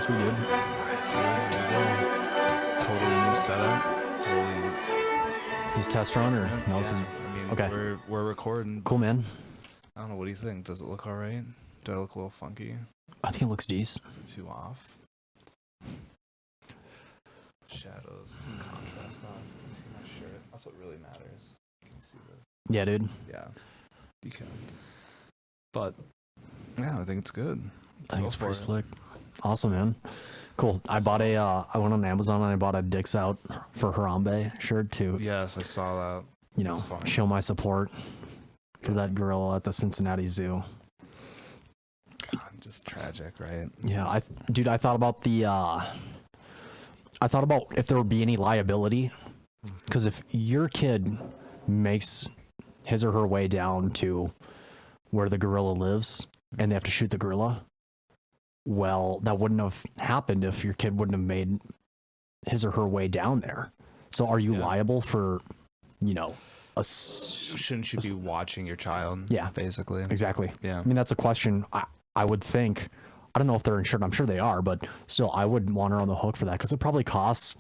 We did. Alright, dude, here we go. Totally new setup. Totally. Is this test run or no? Yeah, This is I mean, okay. We're recording. Cool, man. I don't know. What do you think? Does it look all right? Do I look a little funky? I think it looks decent. Is it too off? Shadows. Is the contrast off? Can you see my shirt? That's what really matters. Can you see the? Yeah, dude. Yeah, you can. But yeah, I think it's good. I think it's pretty slick. Awesome, man. Cool. I bought I went on Amazon and I bought a Dicks Out for Harambe shirt to, Yes, I saw that. you know, show my support for that gorilla at the Cincinnati Zoo. God, just tragic, right? Yeah, I thought about if there would be any liability, because if your kid makes his or her way down to where the gorilla lives and they have to shoot the gorilla, well, that wouldn't have happened if your kid wouldn't have made his or her way down there. So are you liable for, you know, shouldn't you be watching your child? Yeah, basically. Exactly. Yeah. I mean, that's a question I would think. I don't know if they're insured. I'm sure they are, but still, I would want her on the hook for that because it probably costs,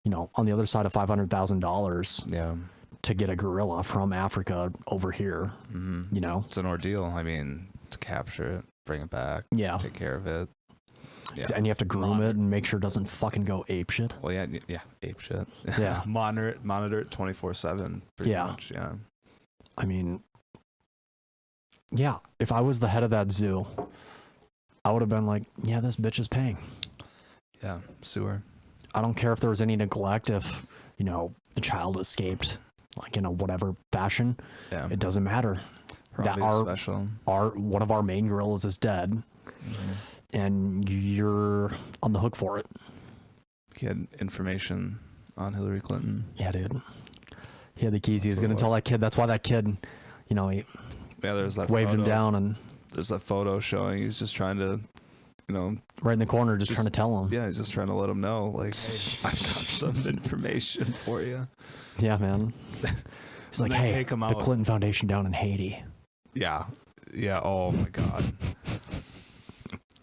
you know, on the other side of $500,000. Yeah. To get a gorilla from Africa over here. Mm-hmm. You know, it's an ordeal. I mean, to capture it, bring it back, take care of it. Yeah. And you have to groom it and make sure it doesn't fucking go ape shit. Well, yeah, ape shit. Yeah. monitor it 24/7. Pretty much, yeah. I mean, yeah, if I was the head of that zoo, I would have been like, yeah, this bitch is paying. Yeah, sewer. I don't care if there was any neglect, if, you know, the child escaped, like, in a whatever fashion. Yeah. It doesn't matter. That our one of our main gorillas is dead, and you're on the hook for it. He had information on Hillary Clinton. Yeah, dude. He had the keys. He was going to tell that kid. That's why that kid, you know, he there's that waved him down, and there's that photo showing he's just trying to, you know, right in the corner, just trying to tell him. Yeah, he's just trying to let him know, like, hey, I got some information for you. Yeah, man. He's like, hey, the Clinton Foundation down in Haiti. Yeah. Oh my God.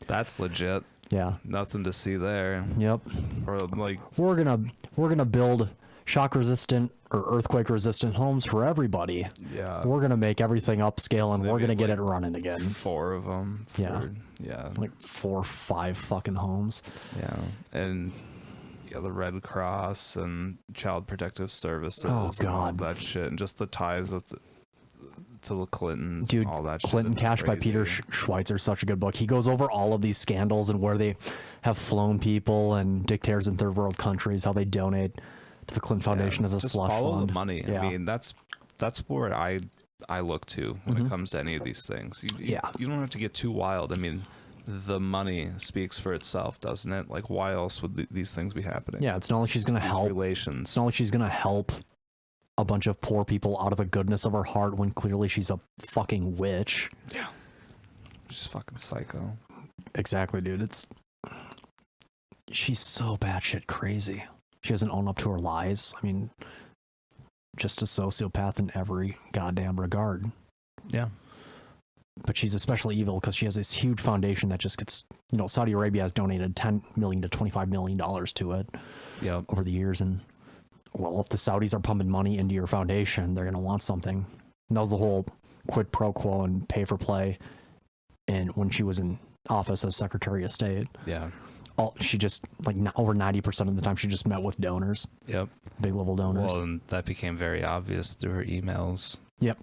That's legit. Yeah. Nothing to see there. Yep. Or like, we're gonna build shock resistant or earthquake resistant homes for everybody. Yeah. We're gonna make everything upscale, and we're gonna get it running again. 4 of them. Yeah. Like 4 or 5 fucking homes. Yeah. And the Red Cross and Child Protective Services. Oh God. And all that shit, and just the ties to the Clintons. Dude, and all that Clinton shit. Cash by Peter Schweitzer is such a good book. He goes over all of these scandals and where they have flown people and dictators in third world countries, how they donate to the Clinton Foundation as a slush fund. Follow the money. Yeah. I mean, that's where I look to when it comes to any of these things. You don't have to get too wild. I mean, the money speaks for itself, doesn't it? Like, why else would these things be happening? Yeah, it's not like she's gonna help relations. It's not like she's gonna help a bunch of poor people out of the goodness of her heart when clearly she's a fucking witch. Yeah, she's fucking psycho. Exactly, dude. She's so batshit crazy. She doesn't own up to her lies. I mean, just a sociopath in every goddamn regard. Yeah. But she's especially evil because she has this huge foundation that just gets, you know, Saudi Arabia has donated $10 million to $25 million to it over the years. And, well, if the Saudis are pumping money into your foundation, they're going to want something. And that was the whole quid pro quo and pay for play. And when she was in office as Secretary of State. Yeah. She just, like, over 90% of the time, she just met with donors. Yep. Big level donors. Well, and that became very obvious through her emails. Yep.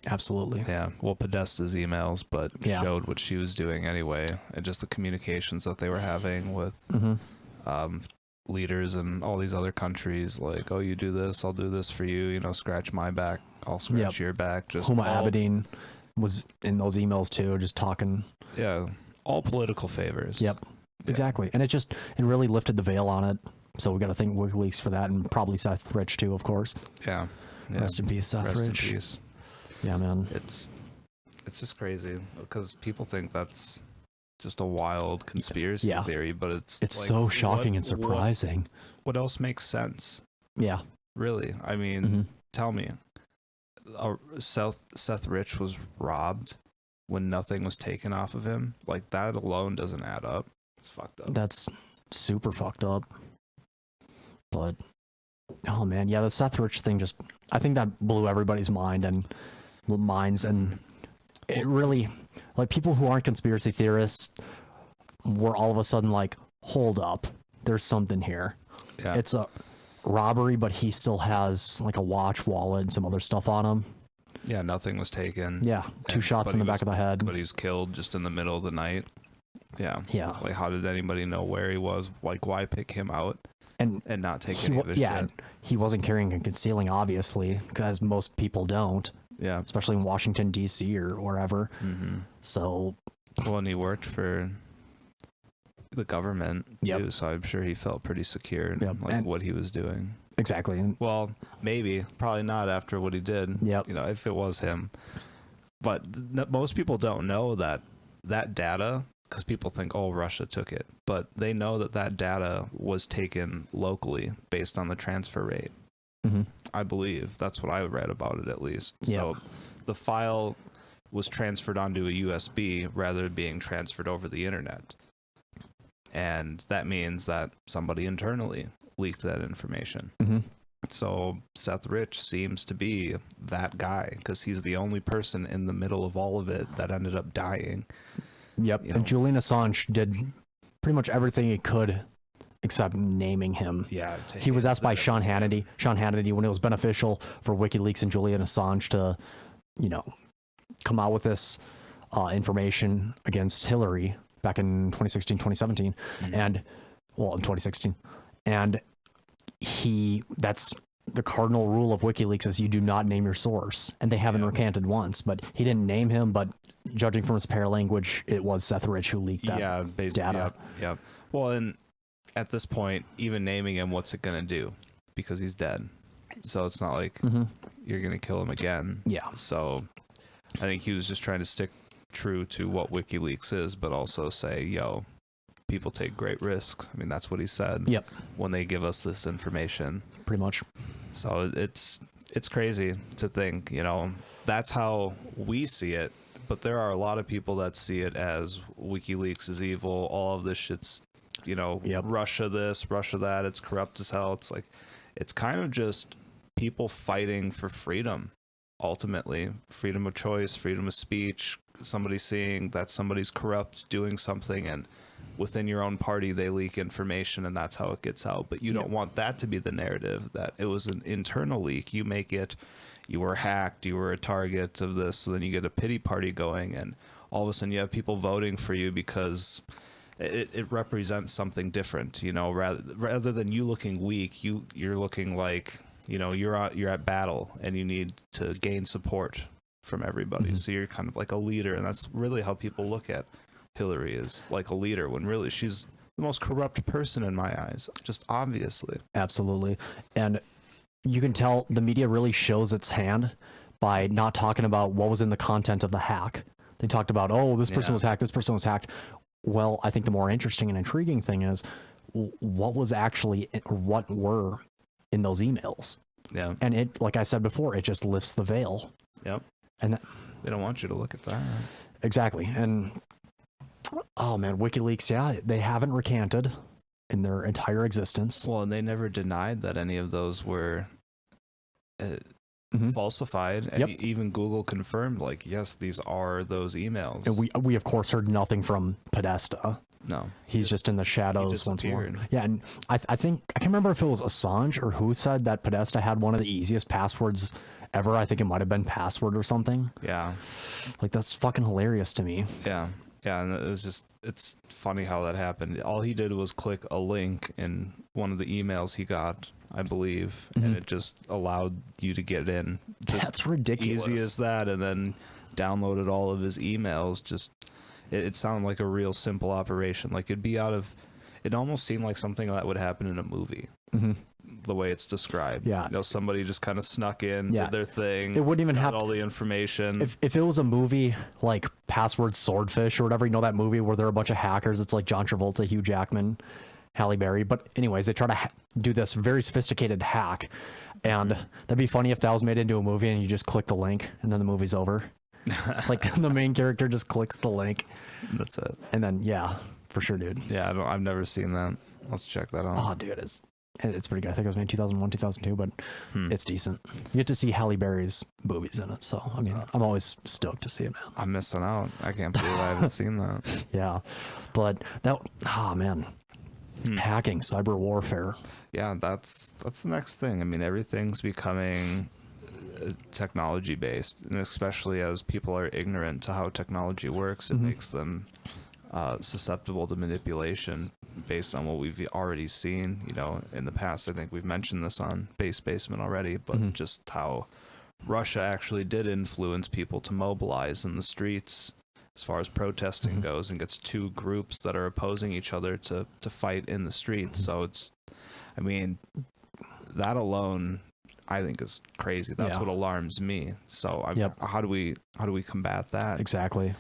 Absolutely. Yeah. Well, Podesta's emails, but showed what she was doing anyway, and just the communications that they were having with leaders in all these other countries. Like, oh, you do this, I'll do this for you. You know, scratch my back, I'll scratch your back. Just Huma Abedin was in those emails too, just talking. Yeah. All political favors. Yep. Exactly. And it really lifted the veil on it. So we got to thank WikiLeaks for that, and probably Seth Rich too, of course. Yeah. Rest in peace, Seth Rich. Rest in peace. Yeah, man. It's just crazy because people think that's just a wild conspiracy theory, but it's like, so shocking and surprising. What else makes sense? Yeah. Really? I mean, tell me. Seth Rich was robbed when nothing was taken off of him, like that alone doesn't add up. It's fucked up. That's super fucked up. But oh man, yeah, the Seth Rich thing I think that blew everybody's minds, and it really, like, people who aren't conspiracy theorists were all of a sudden like, hold up, there's something here. Yeah. It's a robbery, but he still has like a watch, wallet, and some other stuff on him. Yeah, nothing was taken. Yeah, two shots in the back of the head. But he's killed just in the middle of the night. Yeah. Yeah. Like, how did anybody know where he was? Like, why pick him out and not take any of his shit? He wasn't carrying and concealing, obviously, because most people don't. Yeah. Especially in Washington, D.C. or wherever. Mm-hmm. So. Well, and he worked for the government, too, so I'm sure he felt pretty secure in what he was doing. Exactly. Well, maybe. Probably not after what he did. Yep. You know, if it was him. But most people don't know that data, because people think, oh, Russia took it. But they know that data was taken locally based on the transfer rate. Mm-hmm. I believe. That's what I read about it, at least. Yep. So the file was transferred onto a USB rather than being transferred over the internet. And that means that somebody internally leaked that information. Mm-hmm. So Seth Rich seems to be that guy, because he's the only person in the middle of all of it that ended up dying. Yep. And Julian Assange did pretty much everything he could except naming him. Yeah. He was asked by Sean Hannity when it was beneficial for WikiLeaks and Julian Assange to, come out with this information against Hillary back in 2016, 2017, mm-hmm. in 2016. And that's the cardinal rule of WikiLeaks, is you do not name your source. And they haven't recanted once, but he didn't name him, but judging from his paralanguage, it was Seth Rich who leaked that data. Yeah. Well, and at this point, even naming him, what's it going to do? Because he's dead. So it's not like mm-hmm. you're going to kill him again. Yeah. So I think he was just trying to stick true to what WikiLeaks is, but also say, people take great risks. I mean, that's what he said. Yep. When they give us this information. Pretty much. So it's crazy to think, that's how we see it. But there are a lot of people that see it as WikiLeaks is evil. All of this shit's, Russia this, Russia that. It's corrupt as hell. It's like, it's kind of just people fighting for freedom. Ultimately, freedom of choice, freedom of speech, somebody seeing that somebody's corrupt doing something, and within your own party they leak information, and that's how it gets out. But you don't want that to be the narrative, that it was an internal leak. You make it, you were hacked, you were a target of this, so then you get a pity party going, and all of a sudden you have people voting for you because it represents something different, rather than you looking weak, you're looking like, you're at battle and you need to gain support from everybody. Mm-hmm. So you're kind of like a leader, and that's really how people look at Hillary, is like a leader, when really she's the most corrupt person in my eyes, just obviously. Absolutely. And you can tell the media really shows its hand by not talking about what was in the content of the hack. They talked about, this person was hacked, this person was hacked. Well, I think the more interesting and intriguing thing is what were in those emails. Yeah. And it, like I said before, it just lifts the veil. Yep. And they don't want you to look at that. Exactly. And oh man, WikiLeaks, they haven't recanted in their entire existence. Well, and they never denied that any of those were mm-hmm. falsified. And even Google confirmed, like, yes, these are those emails. And we of course heard nothing from Podesta. No, he's just in the shadows once more. Yeah, and I think I can't remember if it was Assange or who said that Podesta had one of the easiest passwords ever. I think it might have been Password or something. Yeah, like that's fucking hilarious to me. Yeah, and it's funny how that happened. All he did was click a link in one of the emails he got, I believe, mm-hmm. and it just allowed you to get in. That's ridiculous. Easy as that, and then downloaded all of his emails. Just it sounded like a real simple operation. Like it almost seemed like something that would happen in a movie. Mm-hmm. The way it's described. Yeah. Somebody just kind of snuck in, did their thing. It wouldn't even have all the information. If it was a movie like Password Swordfish or whatever, that movie where there are a bunch of hackers, it's like John Travolta, Hugh Jackman, Halle Berry. But anyways, they try to do this very sophisticated hack, and that'd be funny if that was made into a movie and you just click the link and then the movie's over. Like the main character just clicks the link. That's it. And then yeah, for sure, dude. Yeah, I've never seen that. Let's check that out. Oh, dude, it's pretty good. I think it was made in 2001, 2002, but it's decent. You get to see Halle Berry's boobies in it, so I mean, I'm always stoked to see it, man. I'm missing out. I can't believe I haven't seen that. Yeah, but that, oh man, hacking, cyber warfare. Yeah, that's the next thing. I mean, everything's becoming technology based, and especially as people are ignorant to how technology works, it makes them susceptible to manipulation based on what we've already seen, you know, in the past. I think we've mentioned this on Base Basement already, but just how Russia actually did influence people to mobilize in the streets as far as protesting goes, and gets two groups that are opposing each other to fight in the streets. So it's, I mean, that alone I think is crazy. That's what alarms me. So how do we combat that? Exactly.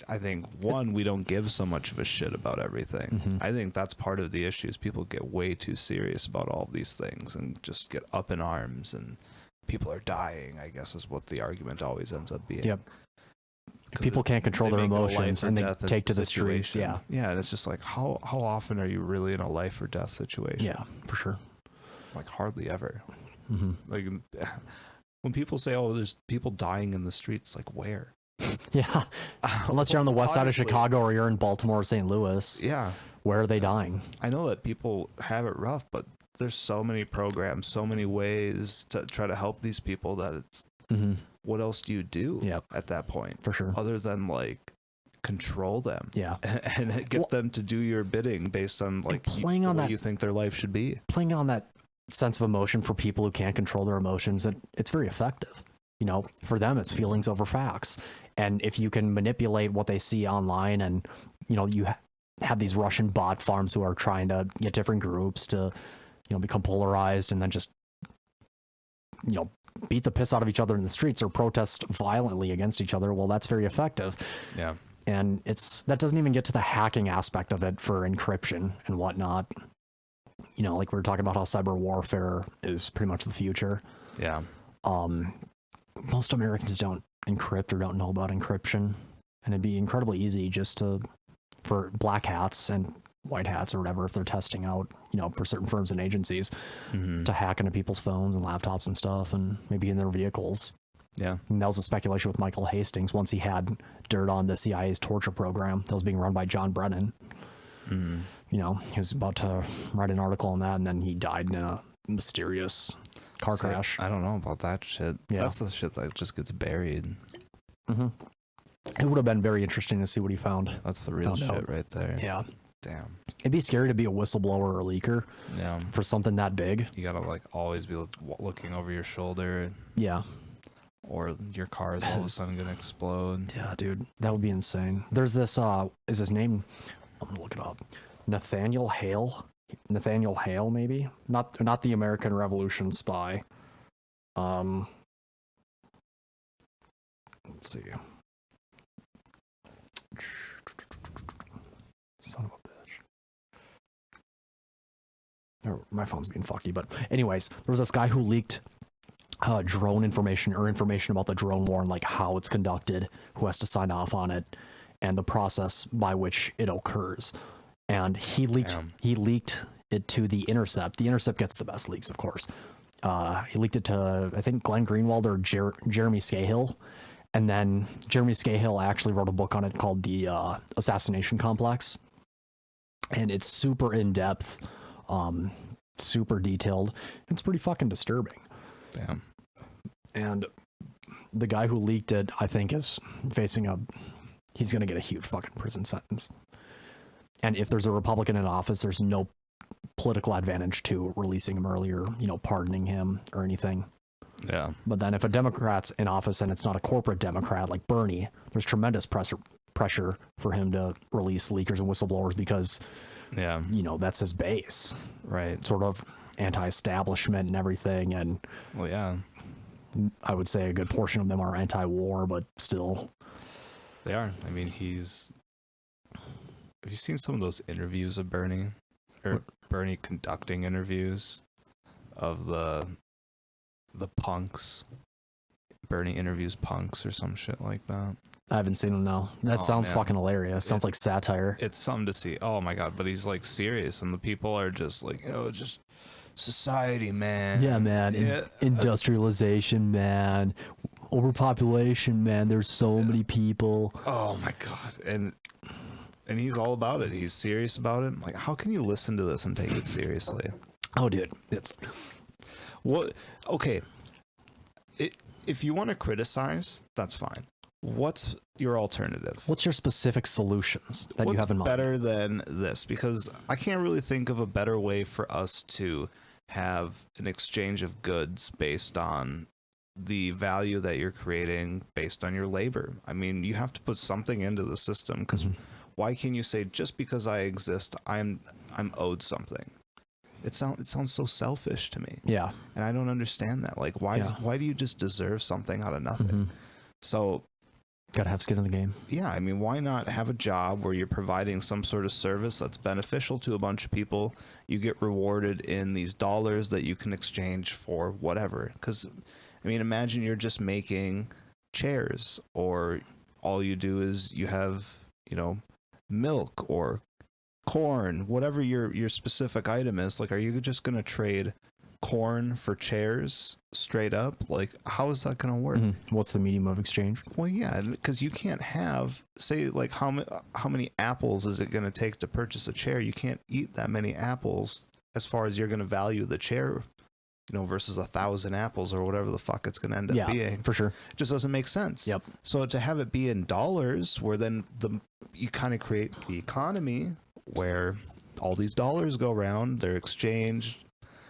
I think we don't give so much of a shit about everything. I think that's part of the issue, is people get way too serious about all of these things and just get up in arms, and people are dying, I guess, is what the argument always ends up being. Yep. People can't control their emotions and they take to the streets. Yeah. Yeah. And it's just like, how often are you really in a life or death situation? Yeah, for sure. Like hardly ever. Like when people say, oh, there's people dying in the streets, like where? Yeah. Unless you're on the west side of Chicago or you're in Baltimore or St. Louis. Yeah. Where are they dying? I know that people have it rough, but there's so many programs, so many ways to try to help these people that it's, what else do you do at that point? For sure. Other than like control them. Yeah. And get them to do your bidding based on like the way you think their life should be. Playing on that sense of emotion for people who can't control their emotions, and it's very effective. You know, for them, it's feelings over facts. And if you can manipulate what they see online, and, you know, you have these Russian bot farms who are trying to get different groups to, you know, become polarized and then just, you know, beat the piss out of each other in the streets or protest violently against each other. Well, that's very effective. Yeah. And that doesn't even get to the hacking aspect of it for encryption and whatnot. You know, like we were talking about how cyber warfare is pretty much the future. Yeah. Most Americans don't encrypt or don't know about encryption, and it'd be incredibly easy just for black hats and white hats or whatever, if they're testing out, you know, for certain firms and agencies, to hack into people's phones and laptops and stuff, and maybe in their vehicles. Yeah. And that was a speculation with Michael Hastings once he had dirt on the CIA's torture program that was being run by John Brennan. You know, he was about to write an article on that, and then he died in a mysterious car crash. I don't know about that shit. Yeah. That's the shit that just gets buried. It would have been very interesting to see what he found. That's the real shit right there. Yeah. Damn. It'd be scary to be a whistleblower or a leaker. Yeah. For something that big. You gotta like always be looking over your shoulder. Yeah. Or your car is all of a sudden gonna explode. Yeah, dude, that would be insane. There's this is his name? I'm gonna look it up. Nathaniel Hale, maybe. Not the American Revolution spy. Let's see. Son of a bitch. My phone's being fucky, but anyways, there was this guy who leaked drone information about the drone war and like how it's conducted, who has to sign off on it, and the process by which it occurs. And he leaked it to The Intercept. The Intercept gets the best leaks, of course. He leaked it to, I think, Glenn Greenwald or Jeremy Scahill. And then Jeremy Scahill actually wrote a book on it called The Assassination Complex. And it's super in-depth, super detailed. It's pretty fucking disturbing. Damn. And the guy who leaked it, I think, is facing he's going to get a huge fucking prison sentence. And if there's a Republican in office, there's no political advantage to releasing him earlier, you know, pardoning him or anything. Yeah. But then if a Democrat's in office and it's not a corporate Democrat like Bernie, there's tremendous pressure for him to release leakers and whistleblowers because, you know, that's his base. Right. Sort of anti-establishment and everything. And well, yeah, I would say a good portion of them are anti-war, but still. They are. I mean, have you seen some of those interviews of Bernie? Bernie conducting interviews of the punks. Bernie interviews punks or some shit like that. I haven't seen him now. That sounds fucking hilarious. Sounds like satire. It's something to see. Oh my god! But he's like serious, and the people are just like, just society, man. Yeah, man. Industrialization, man. Overpopulation, man. There's so many people. Oh my god! And he's all about it. He's serious about it. Like, how can you listen to this and take it seriously? Oh, dude, it's what? Okay. If you want to criticize, that's fine. What's your alternative? What's your specific solutions that you have in mind? What's better than this? Because I can't really think of a better way for us to have an exchange of goods based on the value that you're creating based on your labor. I mean, you have to put something into the system, because why can't you say, just because I exist, I'm owed something? It sounds so selfish to me. Yeah. And I don't understand that. Like, why do you just deserve something out of nothing? So gotta have skin in the game. Yeah, I mean, why not have a job where you're providing some sort of service that's beneficial to a bunch of people? You get rewarded in these dollars that you can exchange for whatever. Because, I mean, imagine you're just making chairs, or all you do is you have, milk or corn, whatever your specific item is. Like, are you just going to trade corn for chairs straight up? Like, how is that going to work? What's the medium of exchange? Well, yeah, because you can't have, say, like, how many apples is it going to take to purchase a chair? You can't eat that many apples as far as you're going to value the chair, versus 1,000 apples or whatever the fuck it's going to end up being. Yeah, for sure. It just doesn't make sense. Yep. So to have it be in dollars, where then you kind of create the economy where all these dollars go around, they're exchanged.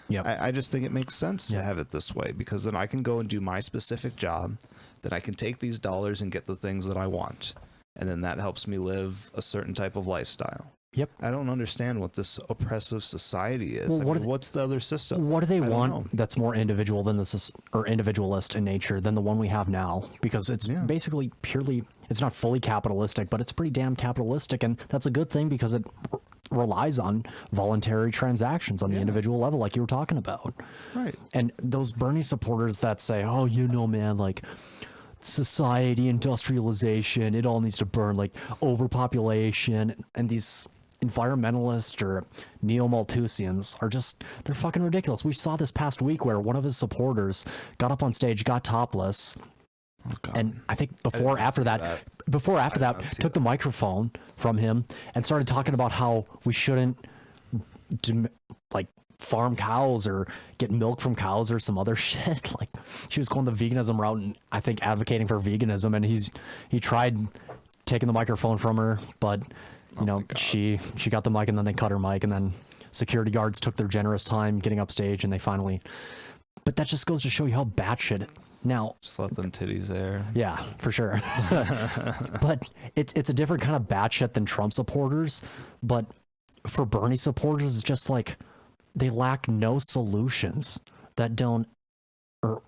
Yep. I just think it makes sense to have it this way, because then I can go and do my specific job, then I can take these dollars and get the things that I want, and then that helps me live a certain type of lifestyle. Yep. I don't understand what this oppressive society is. Well, what's the other system? What do they want that's more individual than this, or individualist in nature than the one we have now? Because it's basically purely, it's not fully capitalistic, but it's pretty damn capitalistic, and that's a good thing, because it relies on voluntary transactions on the individual level, like you were talking about. Right. And those Bernie supporters that say, oh, man, like, society, industrialization, it all needs to burn, like overpopulation, and these environmentalists or neo-Malthusians are just, they're fucking ridiculous. We saw this past week where one of his supporters got up on stage, got topless, and I think before after that took the microphone from him and started talking about how we shouldn't farm cows or get milk from cows or some other shit. Like, she was going the veganism route and I think advocating for veganism, and he tried taking the microphone from her, but she got the mic, and then they cut her mic, and then security guards took their generous time getting up stage, and they finally. But that just goes to show you how batshit. Now, just let them titties air. Yeah, for sure. But it's a different kind of batshit than Trump supporters. But for Bernie supporters, it's just like they lack no solutions that don't, or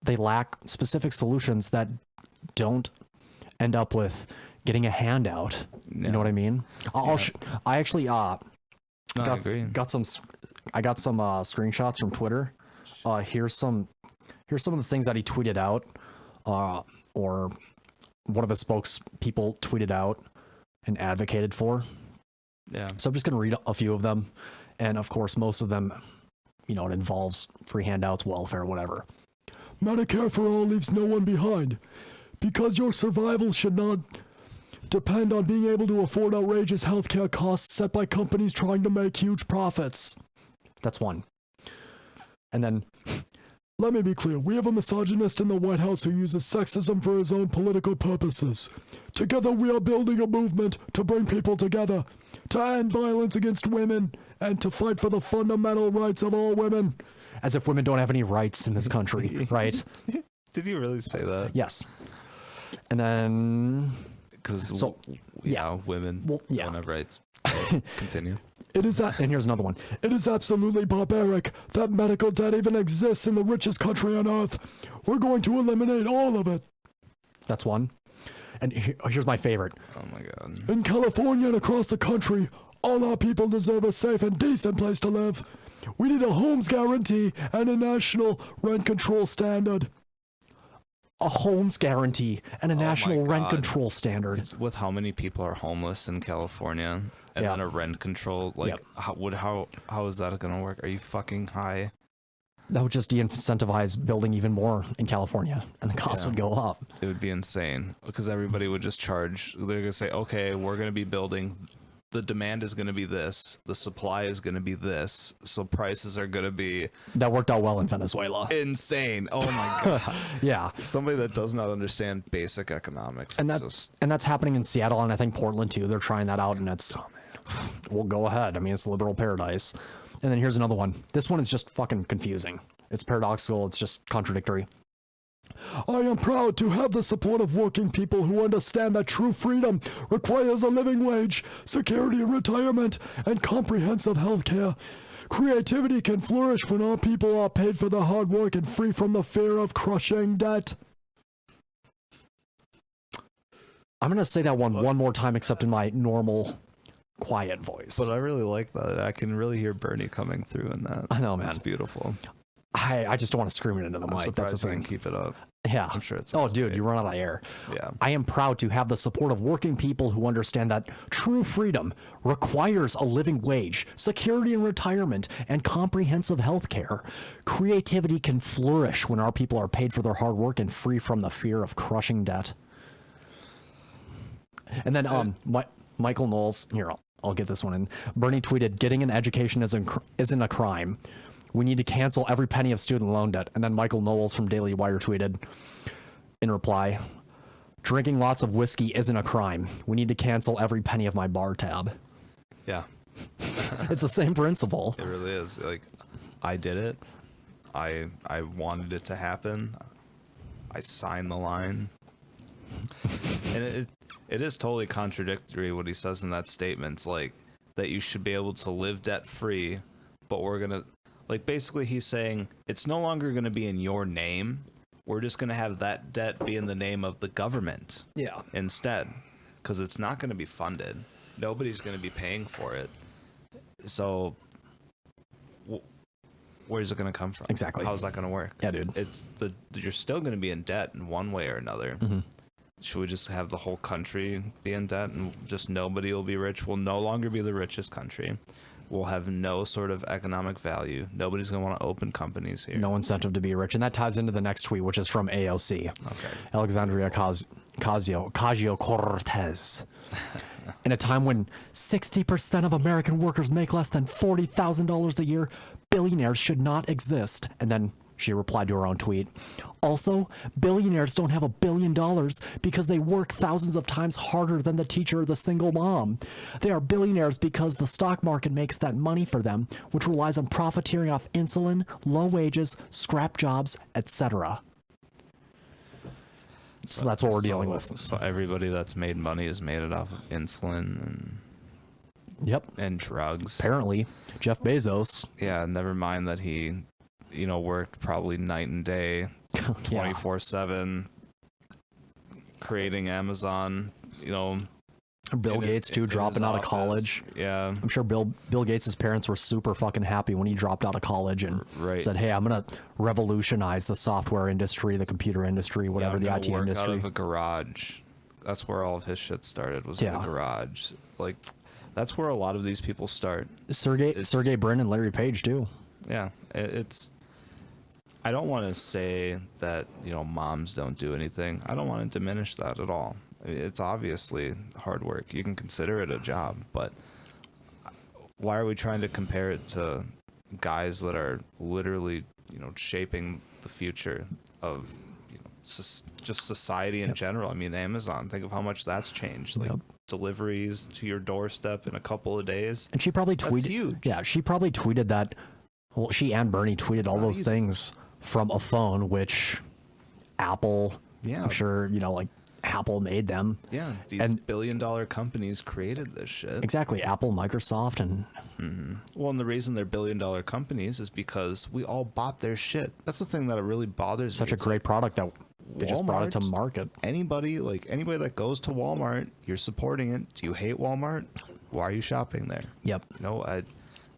they lack specific solutions that don't end up with getting a handout. You know what I mean? I actually got some screenshots from Twitter. Here's some of the things that he tweeted out, or one of his spokespeople tweeted out and advocated for. Yeah. So I'm just gonna read a few of them, and of course most of them, it involves free handouts, welfare, whatever. Medicare for all leaves no one behind, because your survival should not depend on being able to afford outrageous healthcare costs set by companies trying to make huge profits. That's one. And then, let me be clear, we have a misogynist in the White House who uses sexism for his own political purposes. Together we are building a movement to bring people together, to end violence against women, and to fight for the fundamental rights of all women. As if women don't have any rights in this country, right? Did you really say that? Yes. And then... women don't have rights. Continue. And here's another one. It is absolutely barbaric that medical debt even exists in the richest country on earth. We're going to eliminate all of it. That's one. And here's my favorite. Oh my God. In California and across the country, All our people deserve a safe and decent place to live. We need a homes guarantee and a national rent control standard. A homes guarantee and a national rent control standard. With how many people are homeless in California, and then a rent control, like, how is that gonna work? Are you fucking high? That would just de-incentivize building even more in California, and the cost would go up. It would be insane, because everybody would just charge. They're gonna say, okay, we're gonna be building, the demand is gonna be this, the supply is gonna be this, so prices are gonna be... That worked out well in Venezuela. Insane. Oh my god. Yeah. Somebody that does not understand basic economics. And that's happening in Seattle, and I think Portland too. They're trying that out, and it's... Well, go ahead. I mean, it's liberal paradise. And then here's another one. This one is just fucking confusing. It's paradoxical. It's just contradictory. I am proud to have the support of working people who understand that true freedom requires a living wage, security in retirement, and comprehensive health care. Creativity can flourish when our people are paid for their hard work and free from the fear of crushing debt. I'm going to say that one more time, except in my normal... quiet voice. But I really like that. I can really hear Bernie coming through in that. I know, man. It's beautiful. I just don't want to scream it into the mic. That's the thing. Keep it up. Yeah. I'm sure it's... Oh, dude, you run out of air. Yeah. I am proud to have the support of working people who understand that true freedom requires a living wage, security in retirement, and comprehensive health care. Creativity can flourish when our people are paid for their hard work and free from the fear of crushing debt. And then Michael Knowles, here, I'll get this one in. Bernie tweeted, getting an education isn't a crime. We need to cancel every penny of student loan debt. And then Michael Knowles from Daily Wire tweeted in reply, drinking lots of whiskey isn't a crime. We need to cancel every penny of my bar tab. Yeah. It's the same principle. It really is. Like, I did it. I wanted it to happen. I signed the line. And it is totally contradictory what he says in that statement. It's like that you should be able to live debt free, but we're going to, like, basically he's saying it's no longer going to be in your name. We're just going to have that debt be in the name of the government. Yeah. Instead, because it's not going to be funded. Nobody's going to be paying for it. So where's it going to come from? Exactly. How's that going to work? Yeah, dude. You're still going to be in debt in one way or another. Mm-hmm. Should we just have the whole country be in debt and just nobody will be rich? We'll no longer be the richest country. We'll have no sort of economic value. Nobody's going to want to open companies here. No incentive to be rich. And that ties into the next tweet, which is from AOC. Okay. Alexandria Ocasio-Cortez. In a time when 60% of American workers make less than $40,000 a year, billionaires should not exist. And then she replied to her own tweet. Also, billionaires don't have $1 billion because they work thousands of times harder than the teacher or the single mom. They are billionaires because the stock market makes that money for them, which relies on profiteering off insulin, low wages, scrap jobs, etc. So that's what we're dealing with. So everybody that's made money has made it off of insulin and and drugs. Apparently, Jeff Bezos. Yeah, never mind that he worked probably night and day, 24/7, creating Amazon, Bill Gates too, dropping out of college. Yeah. I'm sure Bill Gates' parents were super fucking happy when he dropped out of college and said, hey, I'm going to revolutionize the software industry, the computer industry, whatever, the IT industry. Out of a garage. That's where all of his shit started, was in a garage. Like, that's where a lot of these people start. Sergey Brin and Larry Page too. Yeah. I don't want to say that, moms don't do anything. I don't want to diminish that at all. It's obviously hard work. You can consider it a job, but why are we trying to compare it to guys that are literally, shaping the future of, just society in general? I mean, Amazon, think of how much that's changed. Like deliveries to your doorstep in a couple of days. And she probably tweeted. That's huge. Yeah, she probably tweeted that. Well, she and Bernie tweeted all those things from a phone, which Apple, I'm sure, Apple made them. Yeah, these billion-dollar companies created this shit. Exactly, Apple, Microsoft, and... Mm-hmm. Well, and the reason they're billion-dollar companies is because we all bought their shit. That's the thing that really bothers me. Such a great product that they just brought it to market. Anybody that goes to Walmart, you're supporting it. Do you hate Walmart? why are you shopping there? Yep. You know,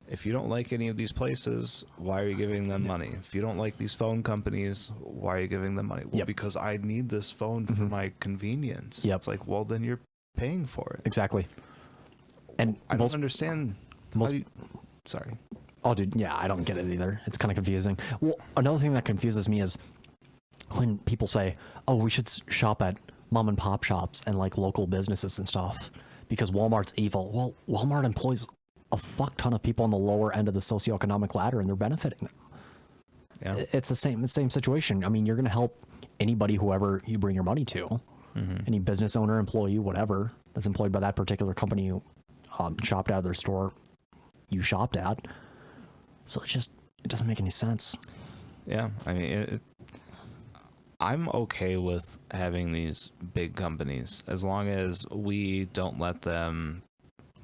if you don't like any of these places, why are you giving them money? If you don't like these phone companies, why are you giving them money? Well, because I need this phone for my convenience. Yep. It's like, well, then you're paying for it. Exactly. And I don't understand. Sorry. Oh, dude, yeah, I don't get it either. It's kind of confusing. Well, another thing that confuses me is when people say, oh, we should shop at mom and pop shops and like local businesses and stuff because Walmart's evil. Well, Walmart employs a fuck ton of people on the lower end of the socioeconomic ladder and they're benefiting them. Yeah. It's the same situation. I mean, you're going to help anybody, whoever you bring your money to, any business owner, employee, whatever, that's employed by that particular company you shopped out of their store you shopped at. So it doesn't make any sense. Yeah. I mean, I'm okay with having these big companies as long as we don't let them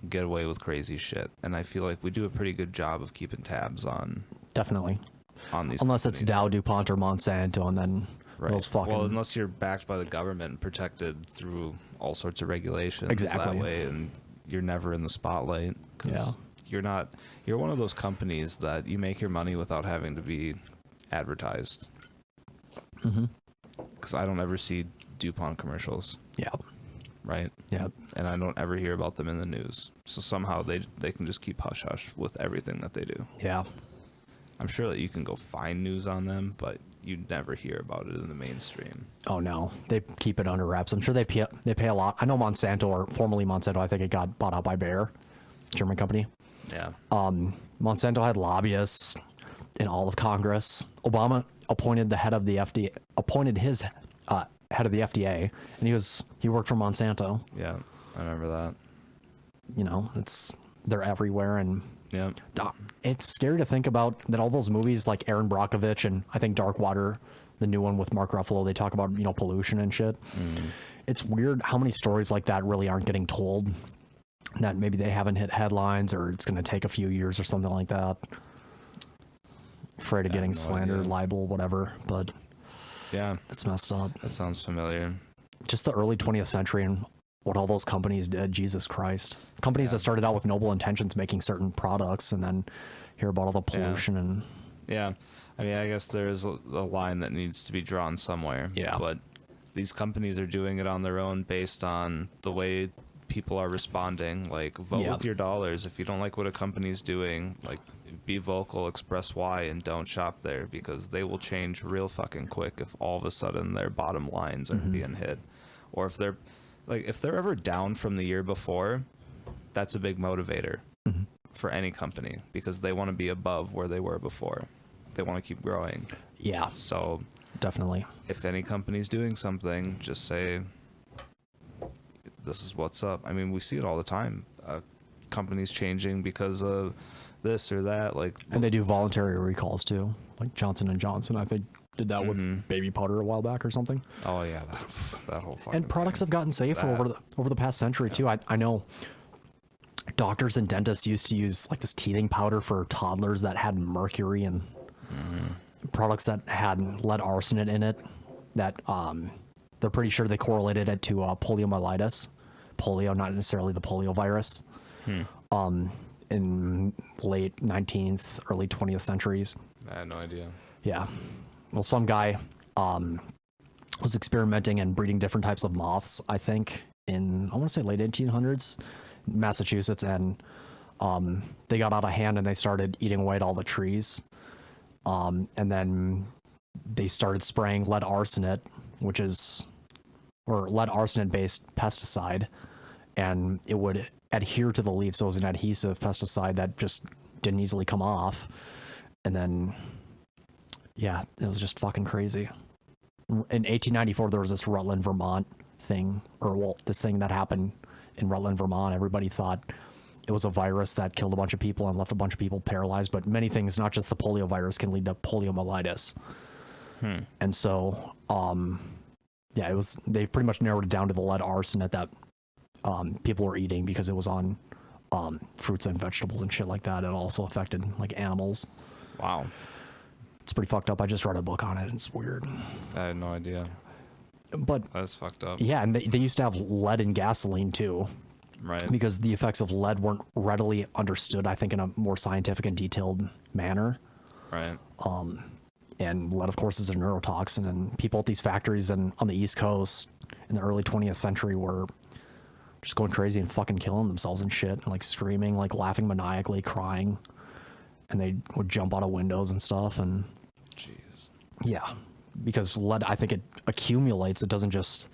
get away with crazy shit. And I feel like we do a pretty good job of keeping tabs on. Definitely. On these unless companies. It's Dow, DuPont, or Monsanto, and then those fucking... Well, unless you're backed by the government and protected through all sorts of regulations that way, and you're never in the spotlight. Yeah. You're one of those companies that you make your money without having to be advertised. Because I don't ever see DuPont commercials. Yeah. Right? Yeah. And I don't ever hear about them in the news. So somehow they can just keep hush-hush with everything that they do. Yeah. I'm sure that you can go find news on them, but you never hear about it in the mainstream. Oh, no. They keep it under wraps. I'm sure they pay a lot. I know Monsanto, or formerly Monsanto, I think it got bought out by Bayer, German company. Yeah. Monsanto had lobbyists in all of Congress. Obama appointed the head of the FDA, his head of the FDA, and he worked for Monsanto. Yeah, I remember that. You know, they're everywhere, and yeah, it's scary to think about that all those movies like Aaron Brockovich and I think Dark Water, the new one with Mark Ruffalo, they talk about, you know, pollution and shit. It's weird how many stories like that really aren't getting told, that maybe they haven't hit headlines or it's going to take a few years or something like that. Afraid of getting slandered, libel, whatever, but yeah, it's messed up. That sounds familiar. Just the early 20th century and what all those companies did. Jesus Christ. Companies that started out with noble intentions making certain products and then hear about all the pollution and... Yeah. I mean, I guess there is a line that needs to be drawn somewhere. Yeah. But these companies are doing it on their own based on the way people are responding. Like, vote with your dollars. If you don't like what a company's doing, like, be vocal, express why, and don't shop there, because they will change real fucking quick if all of a sudden their bottom lines are being hit. Or if they're ever down from the year before, that's a big motivator for any company, because they want to be above where they were before. They want to keep growing. Yeah. So definitely, if any company's doing something, just say, this is what's up. I mean, we see it all the time. Companies changing because of this or that. And they do voluntary recalls too. Like Johnson & Johnson, I think, did that with baby powder a while back or something. Oh yeah, that whole fucking and products thing. have gotten safer over the past century too. I know doctors and dentists used to use like this teething powder for toddlers that had mercury and products that had lead arsenate in it. That they're pretty sure they correlated it to poliomyelitis, polio, not necessarily the polio virus. In late 19th, early 20th centuries. I had no idea. Yeah. Well, some guy was experimenting and breeding different types of moths, I think, in, I want to say late 1800s, Massachusetts, and they got out of hand and they started eating away at all the trees. And then they started spraying lead arsenate, or lead arsenate-based pesticide, and it would adhere to the leaf, so it was an adhesive pesticide that just didn't easily come off. And then... yeah, it was just fucking crazy. In 1894, there was this Rutland, Vermont thing, this thing that happened in Rutland, Vermont. Everybody thought it was a virus that killed a bunch of people and left a bunch of people paralyzed, but many things, not just the polio virus, can lead to poliomyelitis. And so, they pretty much narrowed it down to the lead arsenate that people were eating because it was on fruits and vegetables and shit like that. It also affected like animals. Wow. It's pretty fucked up. I just read a book on it. It's weird. I had no idea. But that's fucked up. Yeah, and they used to have lead in gasoline too. Right. Because the effects of lead weren't readily understood, I think, in a more scientific and detailed manner. Right. And lead, of course, is a neurotoxin, and people at these factories on the East Coast in the early 20th century were just going crazy and fucking killing themselves and shit, and like screaming, like laughing maniacally, crying, and they would jump out of windows and stuff. And jeez, yeah, because lead, I think it accumulates. It doesn't just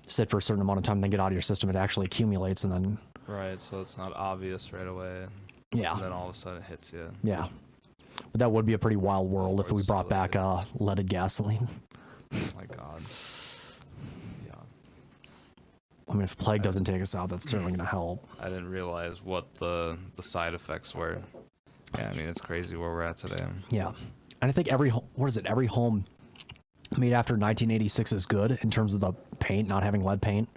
sit for a certain amount of time, then get out of your system. It actually accumulates, and then right. So it's not obvious right away. Yeah. And then all of a sudden it hits you. Yeah. But that would be a pretty wild world if we brought back leaded gasoline. Oh my god. Yeah. I mean, if plague doesn't take us out, that's certainly going to help. I didn't realize what the side effects were. Yeah, I mean, it's crazy where we're at today. Yeah. And I think every home made after 1986 is good in terms of the paint, not having lead paint.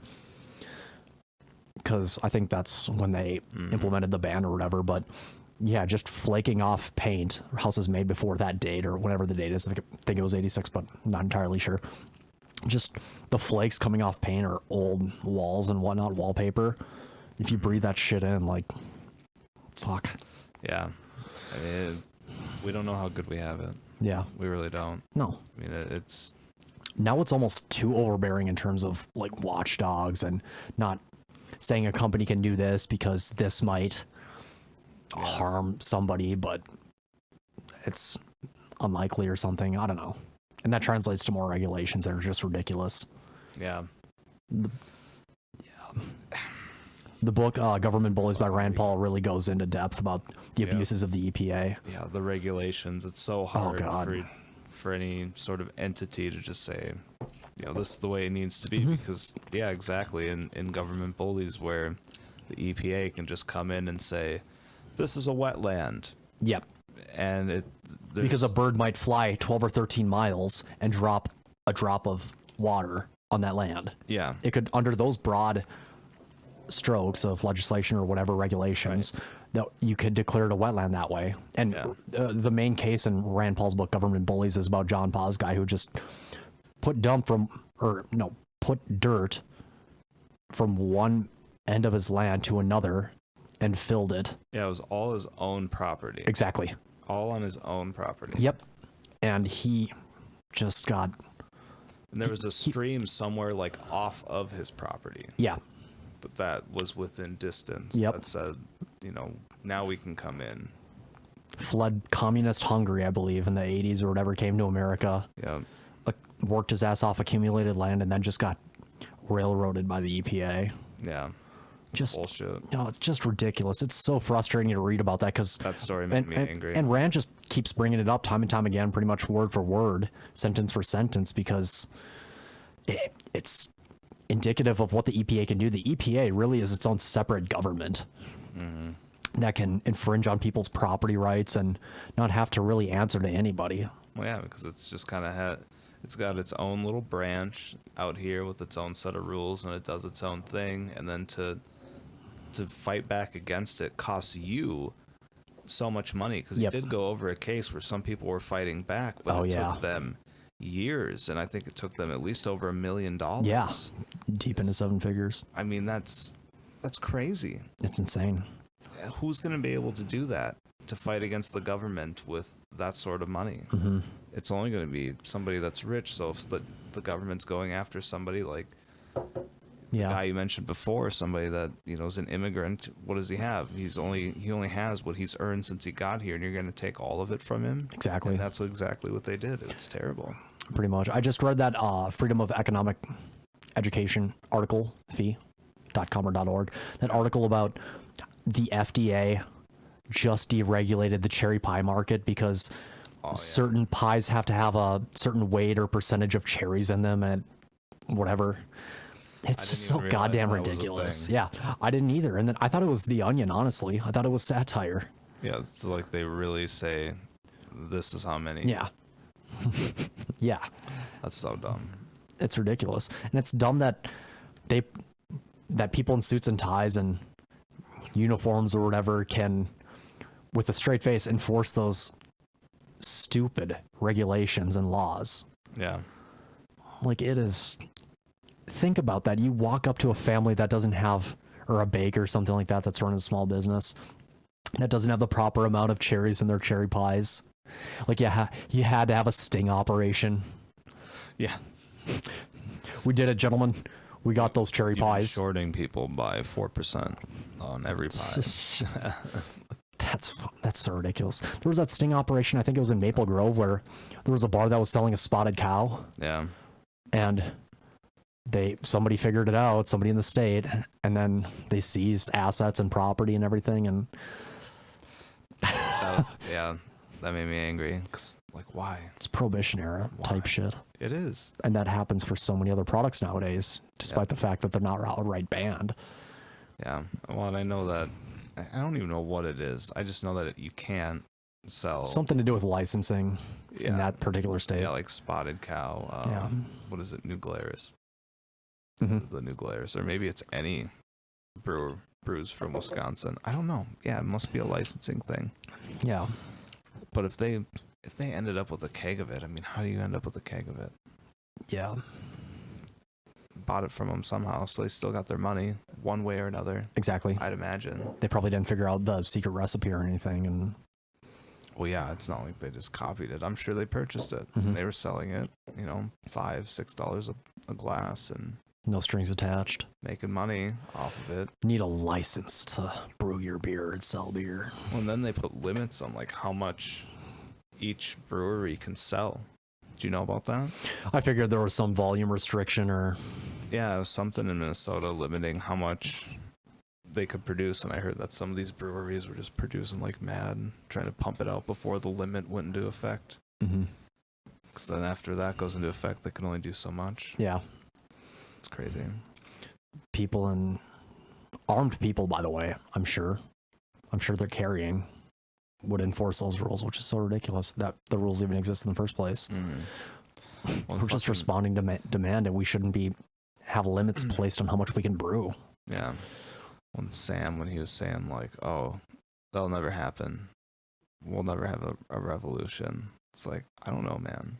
Because I think that's when they implemented the ban or whatever. But yeah, just flaking off paint, houses made before that date or whatever the date is. I think it was 86, but not entirely sure. Just the flakes coming off paint or old walls and whatnot, wallpaper. If you breathe that shit in, like, fuck. Yeah. I mean, we don't know how good we have it. Yeah. We really don't. No. I mean, it's... Now it's almost too overbearing in terms of, like, watchdogs and not saying a company can do this because this might harm somebody, but it's unlikely or something. I don't know. And that translates to more regulations that are just ridiculous. Yeah. The book Government Bullies by Rand Paul really goes into depth about the abuses of the EPA. Yeah, the regulations. It's so hard for any sort of entity to just say, you know, this is the way it needs to be. Because, yeah, exactly. In Government Bullies, where the EPA can just come in and say, this is a wetland. Yep. And because a bird might fly 12 or 13 miles and drop a drop of water on that land. Yeah. It could, under those broad strokes of legislation or whatever regulations, that you could declare it a wetland that way. And the main case in Rand Paul's book, Government Bullies, is about John Paz guy who just put dirt from one end of his land to another and filled it. Yeah, it was all his own property. Exactly. All on his own property. Yep. And he just got... And there was a stream somewhere, like, off of his property. Yeah. But that was within distance. Yep. That said, you know, now we can come in. Fled communist Hungary, I believe, in the 80s or whatever, came to America. Yeah. Worked his ass off, accumulated land, and then just got railroaded by the EPA. Yeah. Just bullshit. No, it's just ridiculous. It's so frustrating to read about that because that story made me angry. And Rand just keeps bringing it up time and time again, pretty much word for word, sentence for sentence, because it's indicative of what the EPA can do. The EPA really is its own separate government that can infringe on people's property rights and not have to really answer to anybody. Well, yeah, because it's just kind of it's got its own little branch out here with its own set of rules, and it does its own thing, and then to fight back against it costs you so much money, because you did go over a case where some people were fighting back, but it took them years, and I think it took them at least over $1 million. Yeah, deep into seven figures. I mean, that's crazy. It's insane. Who's going to be able to do that, to fight against the government with that sort of money? It's only going to be somebody that's rich. So if the government's going after somebody like the guy you mentioned before, somebody that, you know, is an immigrant, what does he have? He only has what he's earned since he got here, and you're going to take all of it from him? Exactly. And that's exactly what they did. It's terrible. Pretty much. I just read that Freedom of Economic Education article, fee.com or .org, that article about the FDA just deregulated the cherry pie market because certain pies have to have a certain weight or percentage of cherries in them and whatever. It's just so goddamn ridiculous. Yeah, I didn't either. And then I thought it was The Onion, honestly. I thought it was satire. Yeah, it's like they really say, this is how many. Yeah. Yeah. That's so dumb. It's ridiculous. And it's dumb that people in suits and ties and uniforms or whatever can, with a straight face, enforce those stupid regulations and laws. Yeah. Like, it is... Think about that. You walk up to a family that doesn't have, or a bake or something like that that's running a small business that doesn't have the proper amount of cherries in their cherry pies. Like, yeah, you had to have a sting operation. Yeah. We did it, gentlemen. We got those cherry pies. Shorting people by 4% on every pie. That's so ridiculous. There was that sting operation, I think it was in Maple Grove, where there was a bar that was selling a spotted cow. Yeah. And somebody figured it out, somebody in the state, and then they seized assets and property and everything. And yeah, that made me angry. 'Cause, like, why? It's Prohibition era type shit. It is. And that happens for so many other products nowadays, despite the fact that they're not outright banned. Yeah. Well, and I know that, I don't even know what it is. I just know that you can't sell. Something to do with licensing in that particular state. Yeah, like spotted cow. What is it? New Glarus. The New Glarus. Or maybe it's any brews from Wisconsin. I don't know. Yeah, it must be a licensing thing. Yeah. But if they ended up with a keg of it, I mean, how do you end up with a keg of it? Yeah. Bought it from them somehow, so they still got their money one way or another. Exactly. I'd imagine. They probably didn't figure out the secret recipe or anything. And well, yeah, it's not like they just copied it. I'm sure they purchased it. And they were selling it, $5, $6 a glass, and no strings attached. Making money off of it. You need a license to brew your beer and sell beer. Well, and then they put limits on like how much each brewery can sell. Do you know about that? I figured there was some volume restriction or... Yeah, it was something in Minnesota limiting how much they could produce, and I heard that some of these breweries were just producing like mad, trying to pump it out before the limit went into effect. Because then after that goes into effect, they can only do so much. Yeah. It's crazy. People and armed people, by the way, I'm sure they're carrying, would enforce those rules, which is so ridiculous that the rules even exist in the first place. Well, we're just responding to demand, and we shouldn't have limits placed on how much we can brew. Yeah. When he was saying like, oh, that'll never happen. We'll never have a revolution. It's like, I don't know, man.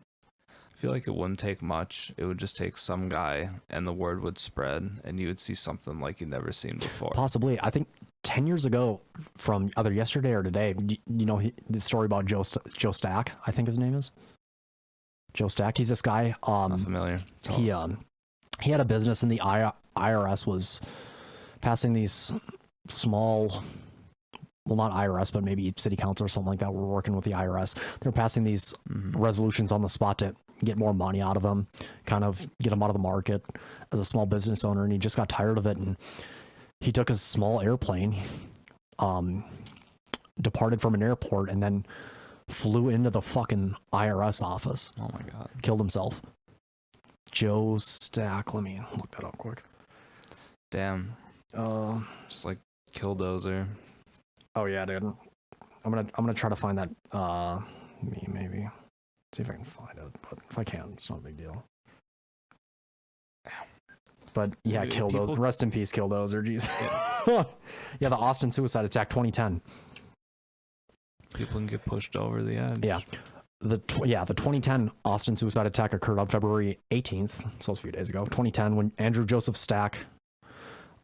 I feel like it wouldn't take much. It would just take some guy, and the word would spread, and you would see something like you'd never seen before. Possibly. I think 10 years ago, from either yesterday or today, the story about Joe Stack, I think his name is Joe Stack. He's this guy. Not familiar. He had a business, and the IRS was passing these small, well, not IRS, but maybe city council or something like that. We're working with the IRS. They're passing these resolutions on the spot to get more money out of them, kind of get them out of the market as a small business owner. And he just got tired of it. And he took a small airplane, departed from an airport, and then flew into the fucking IRS office. Oh my God. Killed himself. Joe Stack. Let me look that up quick. Damn. Just like Killdozer. Oh yeah, dude. I'm gonna try to find that. Maybe see if I can find it. But if I can, it's not a big deal. But yeah, Killdozer. Rest in peace, Killdozer. Jeez. Yeah, the Austin suicide attack, 2010. People can get pushed over the edge. Yeah. The 2010 Austin suicide attack occurred on February 18th, so it's a few days ago, 2010, when Andrew Joseph Stack,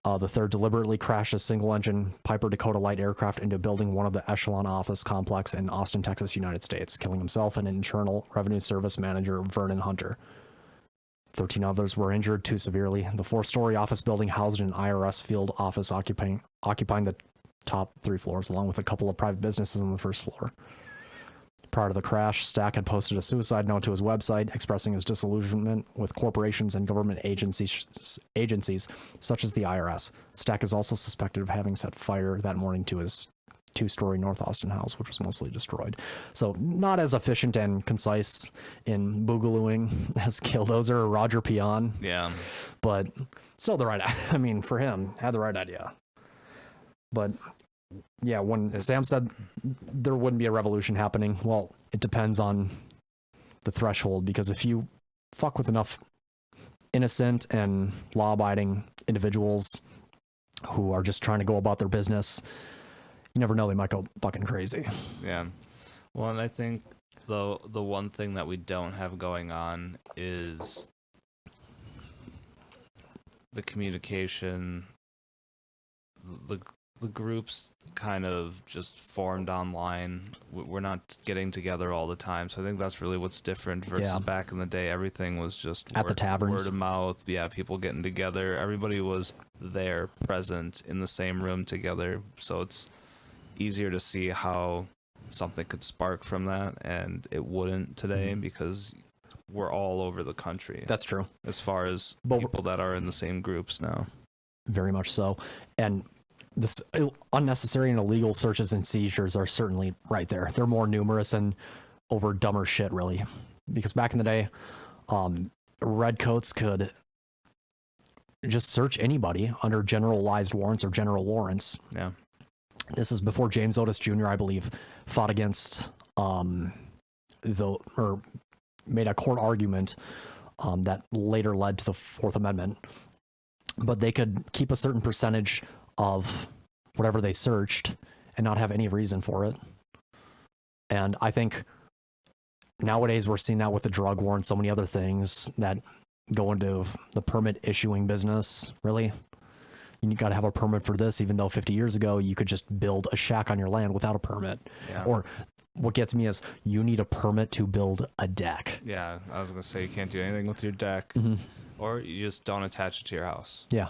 the third, deliberately crashed a single-engine Piper Dakota light aircraft into building one of the Echelon office complex in Austin, Texas, United States, killing himself and Internal Revenue Service manager Vernon Hunter. 13 others were injured, 2 severely. The 4-story office building housed an IRS field office occupying the top 3 floors, along with a couple of private businesses on the first floor. Prior to the crash, Stack had posted a suicide note to his website expressing his disillusionment with corporations and government agencies such as the IRS. Stack is also suspected of having set fire that morning to his 2-story North Austin house, which was mostly destroyed. So not as efficient and concise in boogalooing as Killdozer or Roger Peon. Yeah. But still the right, I mean, for him, had the right idea. But yeah, when Sam said there wouldn't be a revolution happening, well, it depends on the threshold, because if you fuck with enough innocent and law-abiding individuals who are just trying to go about their business, you never know, they might go fucking crazy. Yeah. Well, and I think the one thing that we don't have going on is the communication the groups kind of just formed online. We're not getting together all the time, so I think that's really what's different versus back in the day. Everything was just at the taverns, word of mouth. Yeah, people getting together. Everybody was there, present in the same room together. So it's easier to see how something could spark from that, and it wouldn't today because we're all over the country. That's true. As far as people that are in the same groups now. Very much so. And this unnecessary and illegal searches and seizures are certainly right there. They're more numerous and over dumber shit, really. Because back in the day, redcoats could just search anybody under generalized warrants or general warrants. Yeah. This is before James Otis Jr., I believe, fought against made a court argument that later led to the Fourth Amendment. But they could keep a certain percentage of whatever they searched and not have any reason for it. And I think nowadays we're seeing that with the drug war and so many other things that go into the permit issuing business. Really, you got to have a permit for this, even though 50 years ago you could just build a shack on your land without a permit. Yeah. Or what gets me is you need a permit to build a deck. Yeah, I was gonna say you can't do anything with your deck, or you just don't attach it to your house. Yeah.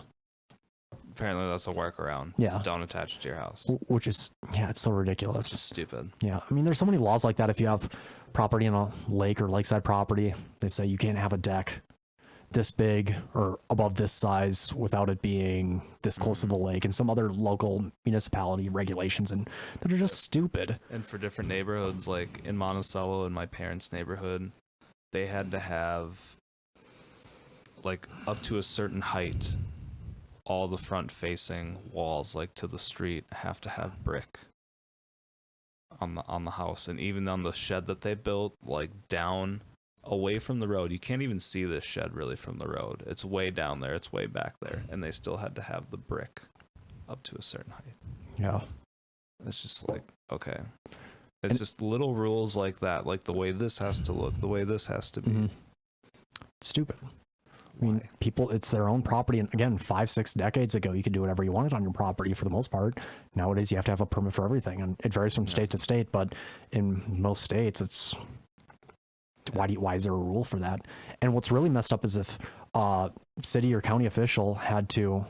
Apparently that's a workaround. Yeah. Just don't attach it to your house. Which is, it's so ridiculous. It's just stupid. Yeah. I mean, there's so many laws like that. If you have property on a lake or lakeside property, they say you can't have a deck this big or above this size without it being this close to the lake, and some other local municipality regulations, and they're just stupid. And for different neighborhoods, like in Monticello, in my parents' neighborhood, they had to have like up to a certain height, all the front facing walls, like to the street, have to have brick on the house. And even on the shed that they built, like down away from the road, you can't even see this shed really from the road. It's way down there, it's way back there, and they still had to have the brick up to a certain height. Yeah. It's just like, okay. It's just little rules like that, like the way this has to look, the way this has to be. Stupid. I mean, people, it's their own property. And again, 5-6 decades ago, you could do whatever you wanted on your property for the most part. Nowadays, you have to have a permit for everything. And it varies from state to state, but in most states, it's why is there a rule for that? And what's really messed up is if a city or county official had to,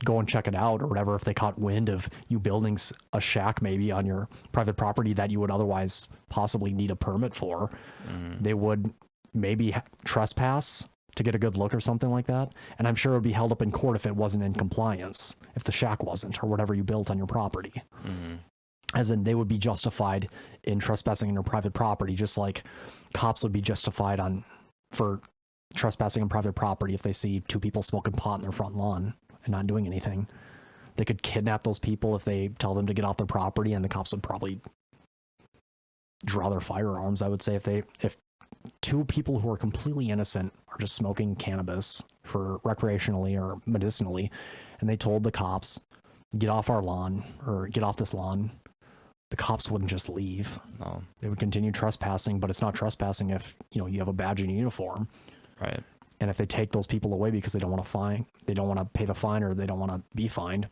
go and check it out or whatever, if they caught wind of you building a shack maybe on your private property that you would otherwise possibly need a permit for, they would maybe trespass to get a good look or something like that. And I'm sure it would be held up in court if it wasn't in compliance, if the shack wasn't, or whatever you built on your property. As in, they would be justified in trespassing on their private property, just like cops would be justified for trespassing on private property if they see two people smoking pot in their front lawn and not doing anything. They could kidnap those people if they tell them to get off their property, and the cops would probably draw their firearms. I would say if two people who are completely innocent are just smoking cannabis for recreationally or medicinally, and they told the cops, get off our lawn or get off this lawn, the cops wouldn't just leave. No. They would continue trespassing, but it's not trespassing if, you have a badge and a uniform. Right. And if they take those people away because they don't want to pay the fine, or they don't want to be fined,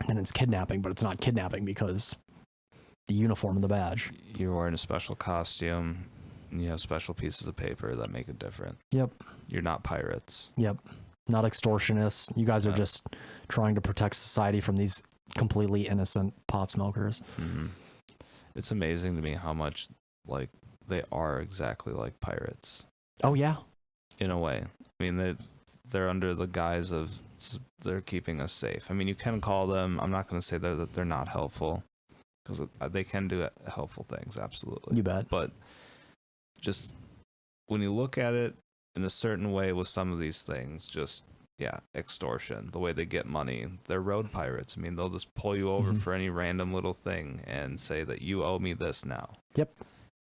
then it's kidnapping, but it's not kidnapping because the uniform and the badge. You're wearing a special costume, and you have special pieces of paper that make it different. Yep. You're not pirates. Yep. Not extortionists. You guys are just trying to protect society from these completely innocent pot smokers. It's amazing to me how much like they are exactly like pirates. Oh yeah. In a way. I mean, they're under the guise of they're keeping us safe. I mean, you can call them, I'm not going to say that they're not helpful, because they can do helpful things, absolutely. You bet. But just when you look at it in a certain way with some of these things, extortion, the way they get money. They're road pirates. I mean, they'll just pull you over for any random little thing and say that you owe me this now. Yep.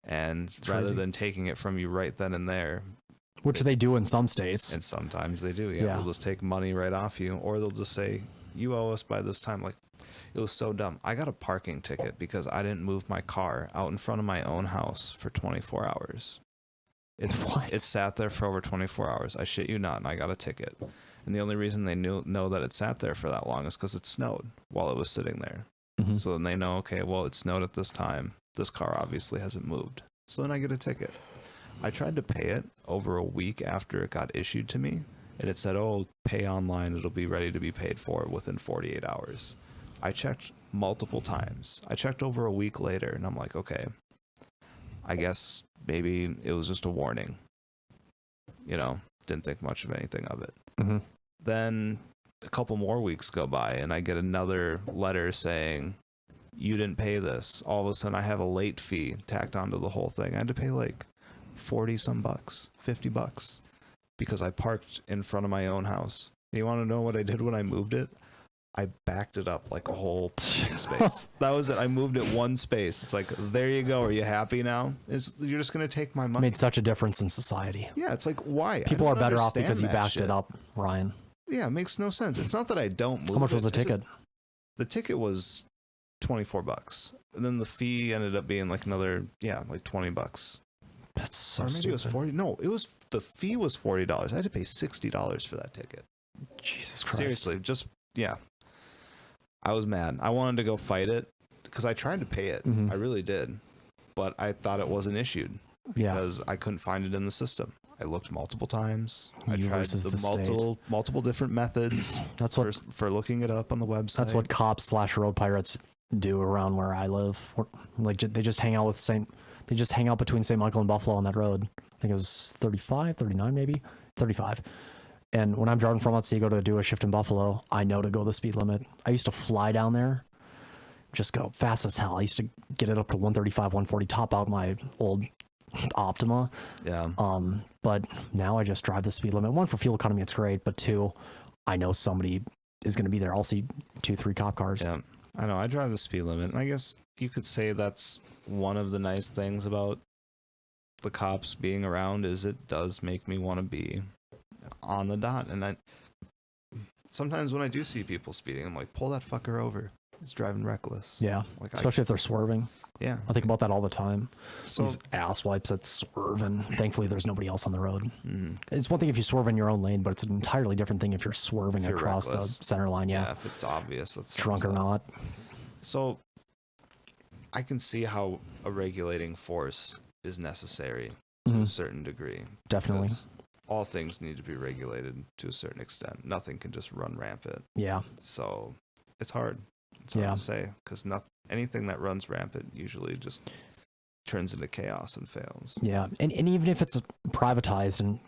And rather than taking it from you right then and there, which they do in some states. And sometimes they do, yeah. They'll just take money right off you, or they'll just say, you owe us by this time. Like, it was so dumb. I got a parking ticket because I didn't move my car out in front of my own house for 24 hours. It sat there for over 24 hours. I shit you not, and I got a ticket. And the only reason they know that it sat there for that long is because it snowed while it was sitting there. Mm-hmm. So then they know, okay, well, it snowed at this time. This car obviously hasn't moved. So then I get a ticket. I tried to pay it over a week after it got issued to me, and it said, oh, pay online. It'll be ready to be paid for within 48 hours. I checked multiple times. I checked over a week later, and I'm like, okay, I guess maybe it was just a warning. Didn't think much of anything of it. Mm-hmm. Then a couple more weeks go by, and I get another letter saying, you didn't pay this. All of a sudden, I have a late fee tacked onto the whole thing. I had to pay like 40 some bucks, $50, because I parked in front of my own house. You want to know what I did when I moved it? I backed it up like a whole space. That was it. I moved it one space. It's like, there you go. Are you happy now? You're just going to take my money. Made such a difference in society. Yeah, it's like, why? People are better off because you backed it up, Ryan. Yeah, it makes no sense. It's not that I don't move it. How much was the ticket? The ticket was $24. And then the fee ended up being like another, like $20. That's so Or maybe stupid. it was 40. No, the fee was $40. I had to pay $60 for that ticket. Jesus Christ. Seriously, I was mad. I wanted to go fight it because I tried to pay it. Mm-hmm. I really did. But I thought it wasn't issued because I couldn't find it in the system. I looked multiple times. I tried the multiple different methods. That's for looking it up on the website. That's what cops / road pirates do around where I live. Like they just hang out They just hang out between St. Michael and Buffalo on that road. I think it was 35, 39 maybe, 35. And when I'm driving from Otsego to do a shift in Buffalo, I know to go the speed limit. I used to fly down there, just go fast as hell. I used to get it up to 135, 140, top out my old Optima. Yeah. But now I just drive the speed limit. One, for fuel economy, it's great. But two, I know somebody is going to be there. I'll see 2-3 cop cars. Yeah. I know. I drive the speed limit. And I guess you could say that's one of the nice things about the cops being around is it does make me want to be on the dot. And sometimes when I do see people speeding, I'm like, pull that fucker over. He's driving reckless. Yeah. Like especially if they're swerving. Yeah. I think about that all the time. So, these ass wipes that swerve, and thankfully there's nobody else on the road. Mm-hmm. It's one thing if you swerve in your own lane, but it's an entirely different thing if you're swerving across reckless. The center line. Yeah. If it's obvious. That's drunk or not. So I can see how a regulating force is necessary to a certain degree. Definitely. All things need to be regulated to a certain extent. Nothing can just run rampant. Yeah. So it's hard. It's hard to say because anything that runs rampant usually just turns into chaos and fails. Yeah. And even if it's privatized and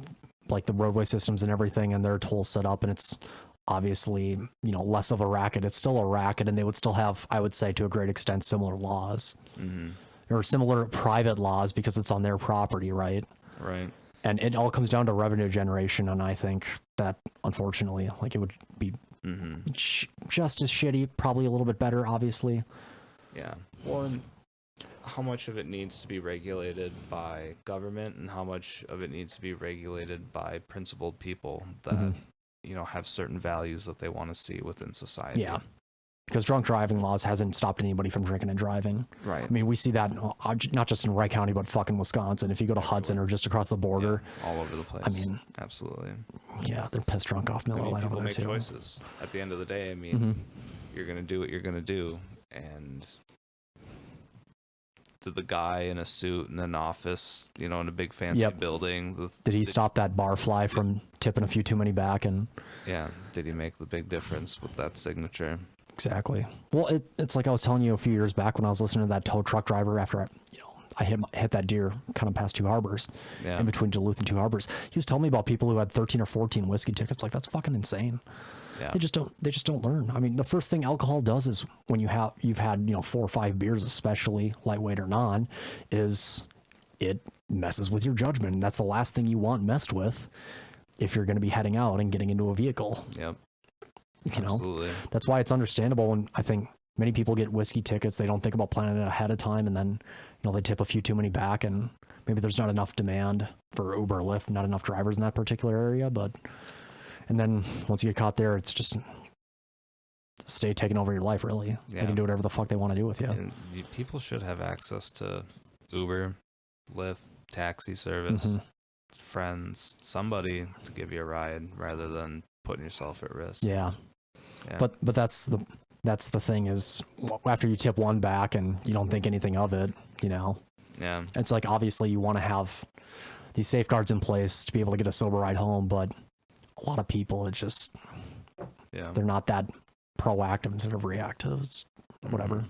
like the roadway systems and everything and their tolls set up and it's obviously, less of a racket, it's still a racket, and they would still have, I would say to a great extent, similar laws or similar private laws because it's on their property, right? Right. And it all comes down to revenue generation, and I think that, unfortunately, like it would be just as shitty, probably a little bit better, obviously. Yeah. Well, and how much of it needs to be regulated by government and how much of it needs to be regulated by principled people that, have certain values that they want to see within society. Yeah. Because drunk driving laws hasn't stopped anybody from drinking and driving. Right. I mean, we see that not just in Wright County, but fucking Wisconsin. If you go to Hudson or just across the border. Yeah, all over the place. I mean. Absolutely. Yeah, they're pissed drunk off Miller Lite over there, too. People make choices. At the end of the day, I mean, you're going to do what you're going to do. And the guy in a suit in an office, in a big fancy building. Did he stop that bar fly from tipping a few too many back? And yeah. Did he make the big difference with that signature? Exactly. Well, it's like I was telling you a few years back when I was listening to that tow truck driver after I hit that deer kind of past Two Harbors, in between Duluth and Two Harbors. He was telling me about people who had 13 or 14 whiskey tickets. Like, that's fucking insane. Yeah. They just don't learn. I mean, the first thing alcohol does is when you've had 4 or 5 beers, especially lightweight or non, is it messes with your judgment. And that's the last thing you want messed with if you're going to be heading out and getting into a vehicle. Yep. Absolutely. That's why it's understandable when I think many people get whiskey tickets. They don't think about planning it ahead of time, and then they tip a few too many back, and maybe there's not enough demand for Uber or Lyft, not enough drivers in that particular area. And then once you get caught there, it's just the state taking over your life. Really, they can do whatever the fuck they want to do with you. And people should have access to Uber, Lyft, taxi service. friends, somebody to give you a ride rather than putting yourself at risk. Yeah. But that's the thing is, after you tip one back and you don't think anything of it, you know. Yeah. It's like, obviously you want to have these safeguards in place to be able to get a sober ride home, but a lot of people, it just, they're not that proactive instead of reactive. It's whatever.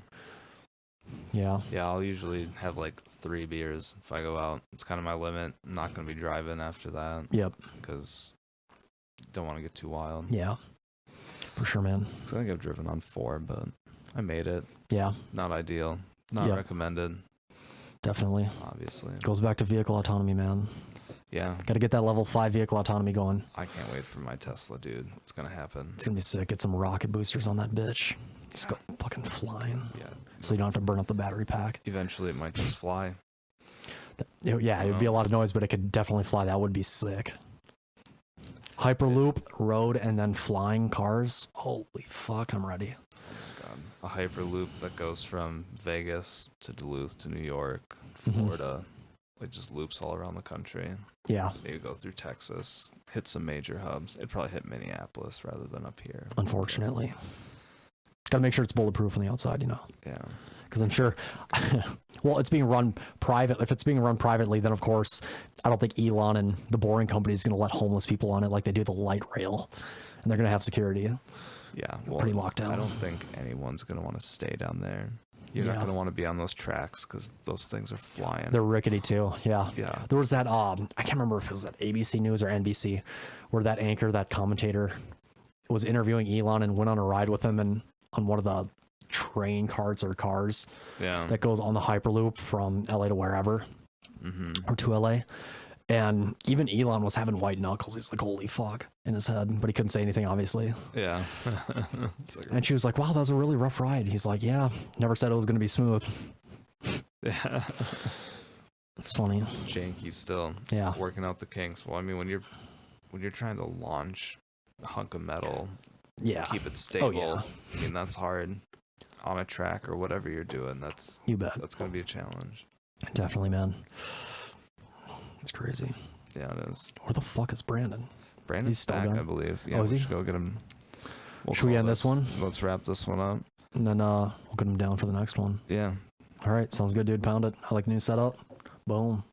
Yeah. Yeah, I'll usually have like 3 beers if I go out. It's kind of my limit. I'm not going to be driving after that. Yep. Because don't want to get too wild. Yeah. For sure, man. I think I've driven on 4, but I made it. Yeah. Not ideal. Not recommended. Definitely. Obviously. Goes back to vehicle autonomy, man. Yeah. Got to get that level 5 vehicle autonomy going. I can't wait for my Tesla, dude. It's going to happen. It's going to be sick. Get some rocket boosters on that bitch. Just go fucking flying. Yeah. So you don't have to burn up the battery pack. Eventually it might just fly. Yeah, it would be a lot of noise, but it could definitely fly. That would be sick. Hyperloop, road, and then flying cars. Holy fuck, I'm ready. God. A Hyperloop that goes from Vegas to Duluth to New York, Florida. It just loops all around the country. Yeah. Maybe go through Texas, hit some major hubs. It'd probably hit Minneapolis rather than up here. Unfortunately. Got to make sure it's bulletproof on the outside, you know. Yeah. Because I'm sure, well, it's being run private. If it's being run privately, then of course, I don't think Elon and the Boring Company is going to let homeless people on it like they do the light rail. And they're going to have security. Yeah. Well, pretty locked down. I don't think anyone's going to want to stay down there. You're not going to want to be on those tracks because those things are flying. They're rickety too. Yeah. Yeah. There was that, I can't remember if it was that ABC News or NBC, where that anchor, that commentator was interviewing Elon and went on a ride with him and on one of the train carts or cars that goes on the Hyperloop from LA to wherever or to LA. And even Elon was having white knuckles. He's like, holy fuck, in his head, but he couldn't say anything, obviously. Yeah. And she was like, wow, that was a really rough ride. He's like, yeah, never said it was going to be smooth. Yeah. It's funny. Janky still. Yeah. Working out the kinks. Well, I mean, when you're trying to launch a hunk of metal, keep it stable. I mean, that's hard on a track or whatever you're doing. You bet. That's going to be a challenge. Definitely, man. It's crazy. Yeah, it is. Where the fuck is Brandon? Brandon's back, I believe. Yeah, is he? We should go get him. Should we end this one? Let's wrap this one up. And then we'll get him down for the next one. Yeah. All right. Sounds good, dude. Pound it. I like the new setup. Boom.